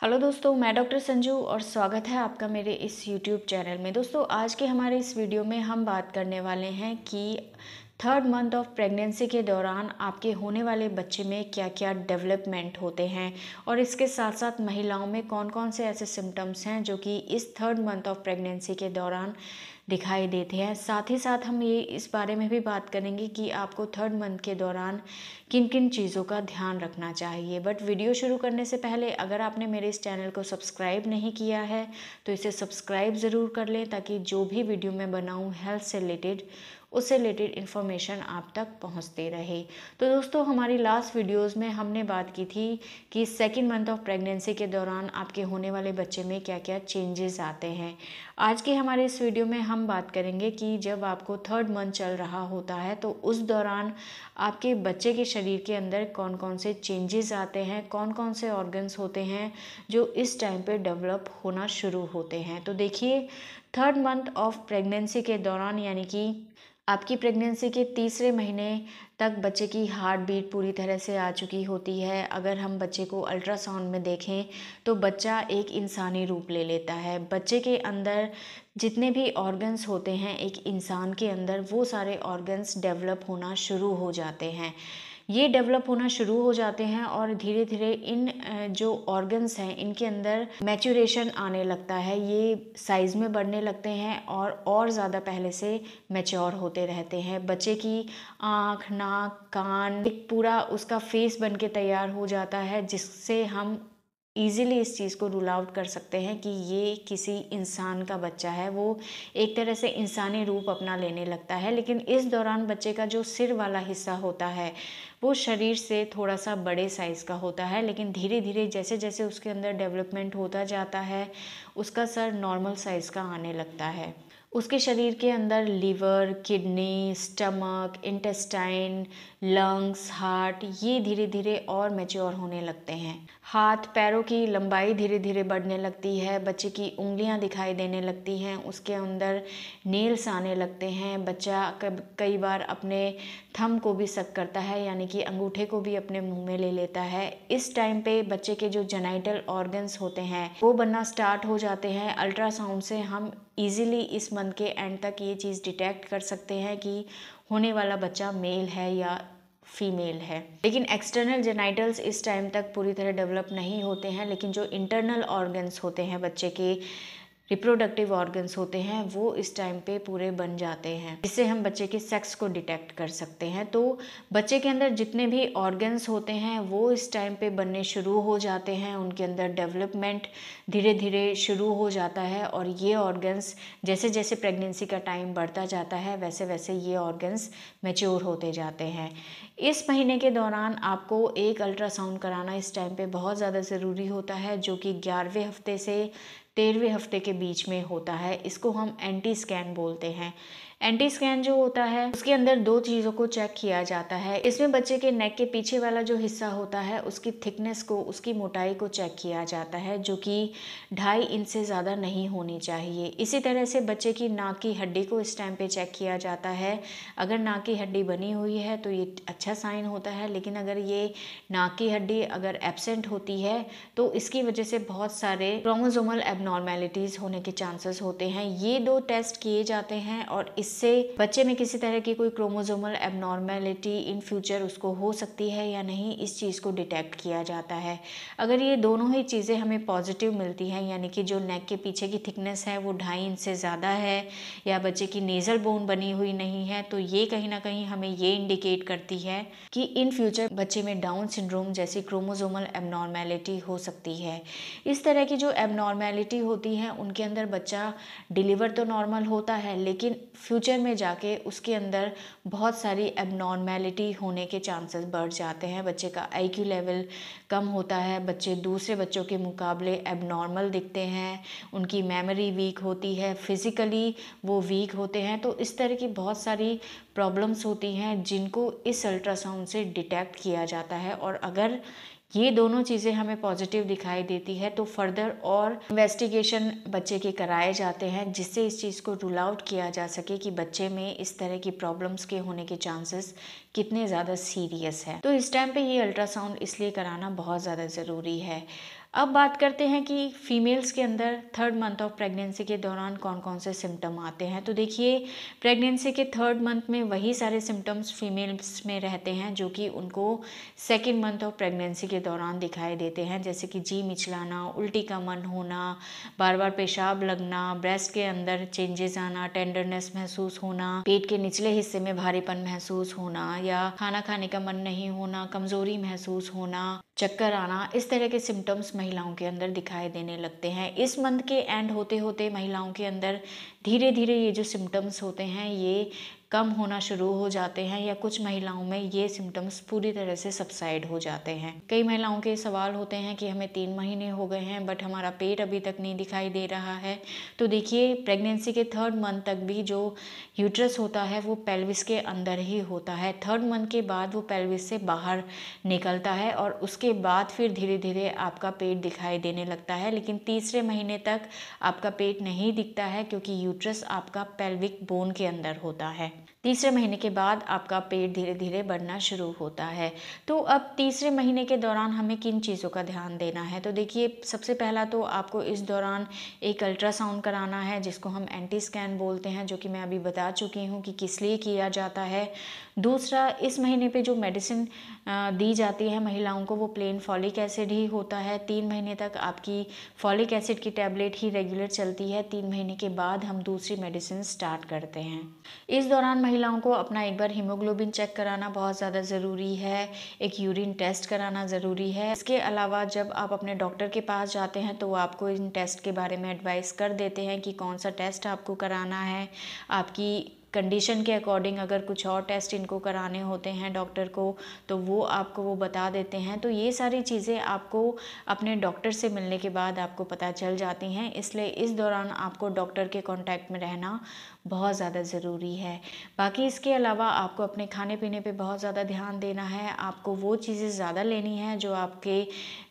Hello दोस्तों, मैं doctor Sanju और स्वागत है आपका मेरे इस यूट्यूब चैनल में। दोस्तों, आज के हमारे इस वीडियो में हम बात करने वाले हैं कि थर्ड मंथ ऑफ प्रेगनेंसी के दौरान आपके होने वाले बच्चे में क्या क्या डेवलपमेंट होते हैं और इसके साथ साथ महिलाओं में कौन कौन से ऐसे सिम्टम्स हैं जो कि इस थर्ड मंथ ऑफ प्रेगनेंसी के दौरान दिखाई देते हैं। साथ ही साथ हम ये इस बारे में भी बात करेंगे कि आपको थर्ड मंथ के दौरान किन किन चीज़ों का ध्यान रखना चाहिए। बट वीडियो शुरू करने से पहले अगर आपने मेरे इस चैनल को सब्सक्राइब नहीं किया है तो इसे सब्सक्राइब ज़रूर कर लें, ताकि जो भी वीडियो मैं बनाऊँ हेल्थ से रिलेटेड, उससे रिलेटेड इन्फॉर्मेशन आप तक पहुंचते रहे। तो दोस्तों, हमारी लास्ट वीडियोस में हमने बात की थी कि सेकेंड मंथ ऑफ प्रेगनेंसी के दौरान आपके होने वाले बच्चे में क्या क्या चेंजेस आते हैं। आज के हमारे इस वीडियो में हम बात करेंगे कि जब आपको थर्ड मंथ चल रहा होता है तो उस दौरान आपके बच्चे के शरीर के अंदर कौन कौन से चेंजेस आते हैं, कौन कौन से ऑर्गन्स होते हैं जो इस टाइम पे डेवलप होना शुरू होते हैं। तो देखिए, थर्ड मंथ ऑफ प्रेगनेंसी के दौरान यानी कि आपकी प्रेगनेंसी के तीसरे महीने तक बच्चे की हार्ट बीट पूरी तरह से आ चुकी होती है। अगर हम बच्चे को अल्ट्रासाउंड में देखें तो बच्चा एक इंसानी रूप ले लेता है। बच्चे के अंदर जितने भी ऑर्गन्स होते हैं एक इंसान के अंदर, वो सारे ऑर्गन्स डेवलप होना शुरू हो जाते हैं। ये डेवलप होना शुरू हो जाते हैं और धीरे धीरे इन जो ऑर्गन्स हैं इनके अंदर मैच्योरेशन आने लगता है। ये साइज़ में बढ़ने लगते हैं और ज़्यादा पहले से मैच्योर होते रहते हैं। बच्चे की आँख, नाक, कान, एक पूरा उसका फेस बन के तैयार हो जाता है, जिससे हम ईज़िली इस चीज़ को रूल आउट कर सकते हैं कि ये किसी इंसान का बच्चा है। वो एक तरह से इंसानी रूप अपना लेने लगता है। लेकिन इस दौरान बच्चे का जो सिर वाला हिस्सा होता है वो शरीर से थोड़ा सा बड़े साइज़ का होता है, लेकिन धीरे धीरे जैसे जैसे उसके अंदर डेवलपमेंट होता जाता है उसका सर नॉर्मल साइज़ का आने लगता है। उसके शरीर के अंदर liver, kidney, stomach, intestine, lungs, heart ये धीरे धीरे और मैच्योर होने लगते हैं। हाथ पैरों की लंबाई धीरे धीरे बढ़ने लगती है। बच्चे की उंगलियां दिखाई देने लगती हैं। उसके अंदर नेल्स आने लगते हैं। बच्चा कई बार अपने थंब को भी सक करता है, यानी कि अंगूठे को भी अपने मुंह में ले लेता है। इस टाइम पे बच्चे के जो जेनाइटल ऑर्गन्स होते हैं वो बनना स्टार्ट हो जाते हैं। अल्ट्रासाउंड से हम इजीली इस मंथ के एंड तक ये चीज़ डिटेक्ट कर सकते हैं कि होने वाला बच्चा मेल है या फीमेल है। लेकिन एक्सटर्नल जेनाइटल्स इस टाइम तक पूरी तरह डेवलप नहीं होते हैं, लेकिन जो इंटरनल ऑर्गन्स होते हैं बच्चे के, रिप्रोडक्टिव ऑर्गन्स होते हैं, वो इस टाइम पे पूरे बन जाते हैं, जिससे हम बच्चे के सेक्स को डिटेक्ट कर सकते हैं। तो बच्चे के अंदर जितने भी ऑर्गन्स होते हैं वो इस टाइम पे बनने शुरू हो जाते हैं। उनके अंदर डेवलपमेंट धीरे धीरे शुरू हो जाता है और ये ऑर्गन्स जैसे जैसे प्रेगनेंसी का टाइम बढ़ता जाता है वैसे वैसे ये ऑर्गन्स मैच्योर होते जाते हैं। इस महीने के दौरान आपको एक अल्ट्रासाउंड कराना इस टाइम पे बहुत ज़्यादा ज़रूरी होता है, जो कि 11वें हफ्ते से 13वें हफ्ते के बीच में होता है। इसको हम एंटी स्कैन बोलते हैं। एंटी स्कैन जो होता है उसके अंदर दो चीज़ों को चेक किया जाता है। इसमें बच्चे के नेक के पीछे वाला जो हिस्सा होता है उसकी थिकनेस को, उसकी मोटाई को चेक किया जाता है, जो कि 2.5 इंच से ज़्यादा नहीं होनी चाहिए। इसी तरह से बच्चे की नाक की हड्डी को इस टाइम पे चेक किया जाता है। अगर नाक की हड्डी बनी हुई है तो ये अच्छा साइन होता है, लेकिन अगर ये नाक की हड्डी अगर एब्सेंट होती है तो इसकी वजह से बहुत सारे क्रोमोसोमल एबनॉर्मेलिटीज़ होने के चांसेस होते हैं। ये दो टेस्ट किए जाते हैं और इससे बच्चे में किसी तरह की कोई क्रोमोसोमल एबनॉर्मेलिटी इन फ्यूचर उसको हो सकती है या नहीं, इस चीज़ को डिटेक्ट किया जाता है। अगर ये दोनों ही चीज़ें हमें पॉजिटिव मिलती हैं, यानी कि जो नेक के पीछे की थिकनेस है वो 2.5 इंच से ज़्यादा है या बच्चे की नेज़ल बोन बनी हुई नहीं है, तो ये कहीं ना कहीं हमें ये इंडिकेट करती है कि इन फ्यूचर बच्चे में डाउन सिंड्रोम जैसी क्रोमोसोमल एबनॉर्मेलिटी हो सकती है। इस तरह की जो एबनॉर्मेलिटी होती है उनके अंदर बच्चा डिलीवर तो नॉर्मल होता है, लेकिन फ्यूचर में जाके उसके अंदर बहुत सारी एबनॉर्मेलिटी होने के चांसेस बढ़ जाते हैं। बच्चे का आईक्यू लेवल कम होता है, बच्चे दूसरे बच्चों के मुकाबले एबनॉर्मल दिखते हैं, उनकी मेमोरी वीक होती है, फिज़िकली वो वीक होते हैं। तो इस तरह की बहुत सारी प्रॉब्लम्स होती हैं जिनको इस अल्ट्रासाउंड से डिटेक्ट किया जाता है। और अगर ये दोनों चीज़ें हमें पॉजिटिव दिखाई देती है तो फर्दर और इन्वेस्टिगेशन बच्चे के कराए जाते हैं, जिससे इस चीज़ को रूल आउट किया जा सके कि बच्चे में इस तरह की प्रॉब्लम्स के होने के चांसेस कितने ज़्यादा सीरियस है। तो इस टाइम पे ये अल्ट्रासाउंड इसलिए कराना बहुत ज़्यादा ज़रूरी है। अब बात करते हैं कि फीमेल्स के अंदर थर्ड मंथ ऑफ प्रेगनेंसी के दौरान कौन कौन से सिम्टम आते हैं। तो देखिए, प्रेगनेंसी के थर्ड मंथ में वही सारे सिम्टम्स फीमेल्स में रहते हैं जो कि उनको सेकेंड मंथ ऑफ प्रेगनेंसी के दौरान दिखाई देते हैं, जैसे कि जी मिचलाना, उल्टी का मन होना, बार बार पेशाब लगना, ब्रेस्ट के अंदर चेंजेस आना, टेंडरनेस महसूस होना, पेट के निचले हिस्से में भारीपन महसूस होना या खाना खाने का मन नहीं होना, कमजोरी महसूस होना, चक्कर आना। इस तरह के सिम्टम्स महिलाओं के अंदर दिखाई देने लगते हैं। इस मंथ के एंड होते होते महिलाओं के अंदर धीरे धीरे ये जो सिम्टम्स होते हैं ये कम होना शुरू हो जाते हैं, या कुछ महिलाओं में ये सिम्टम्स पूरी तरह से सबसाइड हो जाते हैं। कई महिलाओं के सवाल होते हैं कि हमें 3 महीने हो गए हैं बट हमारा पेट अभी तक नहीं दिखाई दे रहा है। तो देखिए, प्रेगनेंसी के थर्ड मंथ तक भी जो यूट्रस होता है वो पेल्विस के अंदर ही होता है। थर्ड मंथ के बाद वो पेल्विस से बाहर निकलता है और उसके बाद फिर धीरे धीरे आपका पेट दिखाई देने लगता है, लेकिन तीसरे महीने तक आपका पेट नहीं दिखता है क्योंकि यूट्रस आपका पेल्विक बोन के अंदर होता है। तीसरे महीने के बाद आपका पेट धीरे धीरे बढ़ना शुरू होता है। तो अब तीसरे महीने के दौरान हमें किन चीज़ों का ध्यान देना है। तो देखिए, सबसे पहला तो आपको इस दौरान एक अल्ट्रासाउंड कराना है जिसको हम एंटी स्कैन बोलते हैं, जो कि मैं अभी बता चुकी हूँ कि किस लिए किया जाता है। दूसरा, इस महीने पे जो मेडिसिन दी जाती है महिलाओं को वो प्लेन फॉलिक एसिड ही होता है। 3 महीने तक आपकी फॉलिक एसिड की टैबलेट ही रेगुलर चलती है। 3 महीने के बाद हम दूसरी मेडिसिन स्टार्ट करते हैं। इस दौरान महिलाओं को अपना एक बार हीमोग्लोबिन चेक कराना बहुत ज़्यादा ज़रूरी है। एक यूरिन टेस्ट कराना ज़रूरी है। इसके अलावा जब आप अपने डॉक्टर के पास जाते हैं तो वो आपको इन टेस्ट के बारे में एडवाइस कर देते हैं कि कौन सा टेस्ट आपको कराना है। आपकी कंडीशन के अकॉर्डिंग अगर कुछ और टेस्ट इनको कराने होते हैं डॉक्टर को तो वो आपको वो बता देते हैं। तो ये सारी चीज़ें आपको अपने डॉक्टर से मिलने के बाद आपको पता चल जाती हैं, इसलिए इस दौरान आपको डॉक्टर के कांटेक्ट में रहना बहुत ज़्यादा ज़रूरी है। बाकी इसके अलावा आपको अपने खाने पीने पे बहुत ज़्यादा ध्यान देना है। आपको वो चीज़ें ज़्यादा लेनी है जो आपके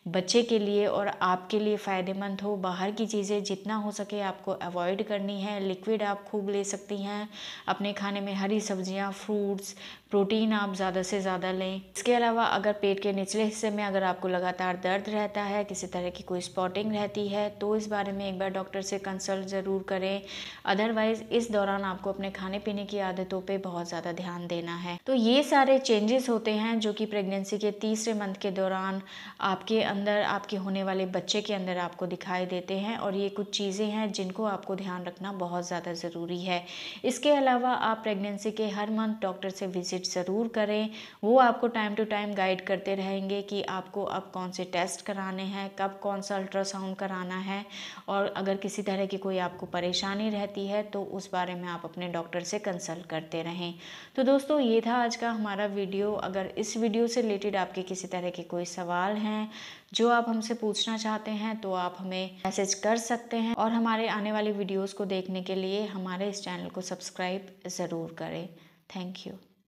बच्चे के लिए और आपके लिए फ़ायदेमंद हो। बाहर की चीज़ें जितना हो सके आपको अवॉइड करनी है। लिक्विड आप खूब ले सकती हैं। अपने खाने में हरी सब्जियां, फ्रूट्स, प्रोटीन आप ज़्यादा से ज़्यादा लें। इसके अलावा अगर पेट के निचले हिस्से में अगर आपको लगातार दर्द रहता है, किसी तरह की कोई स्पॉटिंग रहती है, तो इस बारे में एक बार डॉक्टर से कंसल्ट ज़रूर करें। अदरवाइज़ इस दौरान आपको अपने खाने पीने की आदतों पे बहुत ज़्यादा ध्यान देना है। तो ये सारे चेंजेस होते हैं जो कि प्रेगनेंसी के तीसरे मंथ के दौरान आपके अंदर, आपके होने वाले बच्चे के अंदर आपको दिखाई देते हैं, और ये कुछ चीज़ें हैं जिनको आपको ध्यान रखना बहुत ज़्यादा ज़रूरी है। इसके अलावा आप प्रेगनेंसी के हर मंथ डॉक्टर से विजिट ज़रूर करें। वो आपको टाइम टू टाइम गाइड करते रहेंगे कि आपको अब कौन से टेस्ट कराने हैं, कब कौन सा अल्ट्रासाउंड कराना है, और अगर किसी तरह की कोई आपको परेशानी रहती है तो उस बारे में आप अपने डॉक्टर से कंसल्ट करते रहें। तो दोस्तों, ये था आज का हमारा वीडियो। अगर इस वीडियो से रिलेटेड आपके किसी तरह के कोई सवाल हैं जो आप हमसे पूछना चाहते हैं तो आप हमें मैसेज कर सकते हैं, और हमारे आने वाली वीडियोस को देखने के लिए हमारे इस चैनल को सब्सक्राइब ज़रूर करें। Thank you.